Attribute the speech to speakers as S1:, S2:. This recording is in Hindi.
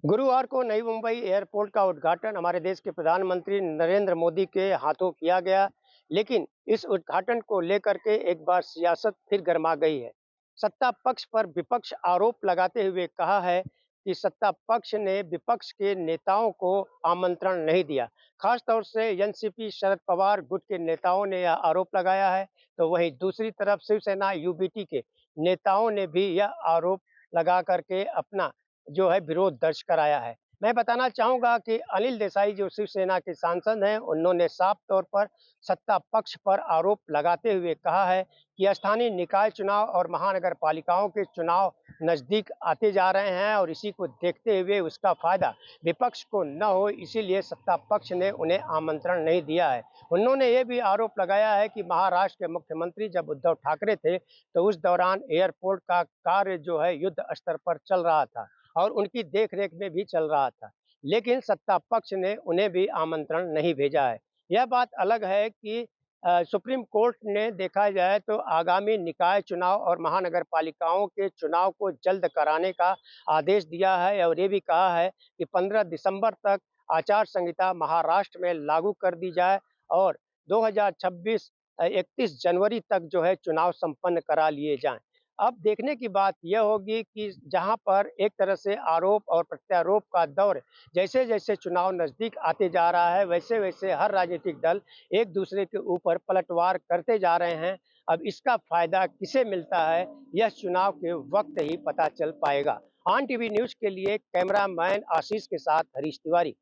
S1: गुरुवार को नई मुंबई एयरपोर्ट का उद्घाटन हमारे देश के प्रधानमंत्री नरेंद्र मोदी के हाथों किया गया। लेकिन इस उद्घाटन को लेकर के एक बार सियासत फिर गर्मा गई है। सत्ता पक्ष पर विपक्ष आरोप लगाते हुए कहा है कि सत्ता पक्ष ने विपक्ष के नेताओं को आमंत्रण नहीं दिया। खास तौर से एनसीपी शरद पवार गुट के नेताओं ने यह आरोप लगाया है। तो वहीं दूसरी तरफ शिवसेना यूबीटी के नेताओं ने भी यह आरोप लगा करके अपना जो है विरोध दर्ज कराया है। मैं बताना चाहूँगा कि अनिल देसाई जो शिवसेना के सांसद हैं, उन्होंने साफ तौर पर सत्ता पक्ष पर आरोप लगाते हुए कहा है कि स्थानीय निकाय चुनाव और महानगर पालिकाओं के चुनाव नज़दीक आते जा रहे हैं और इसी को देखते हुए उसका फ़ायदा विपक्ष को न हो, इसीलिए सत्ता पक्ष ने उन्हें आमंत्रण नहीं दिया है। उन्होंने ये भी आरोप लगाया है कि महाराष्ट्र के मुख्यमंत्री जब उद्धव ठाकरे थे, तो उस दौरान एयरपोर्ट का कार्य जो है युद्ध स्तर पर चल रहा था और उनकी देखरेख में भी चल रहा था। लेकिन सत्ता पक्ष ने उन्हें भी आमंत्रण नहीं भेजा है। यह बात अलग है कि सुप्रीम कोर्ट ने देखा जाए तो आगामी निकाय चुनाव और महानगर पालिकाओं के चुनाव को जल्द कराने का आदेश दिया है और ये भी कहा है कि 15 दिसंबर तक आचार संहिता महाराष्ट्र में लागू कर दी जाए और 2026 31 जनवरी तक जो है चुनाव संपन्न करा लिए जाएं। अब देखने की बात यह होगी कि जहां पर एक तरह से आरोप और प्रत्यारोप का दौर जैसे-जैसे चुनाव नज़दीक आते जा रहा है, वैसे-वैसे हर राजनीतिक दल एक दूसरे के ऊपर पलटवार करते जा रहे हैं। अब इसका फ़ायदा किसे मिलता है, यह चुनाव के वक़्त ही पता चल पाएगा। ऑन टीवी न्यूज़ के लिए कैमरामैन आशीष के साथ हरीश तिवारी।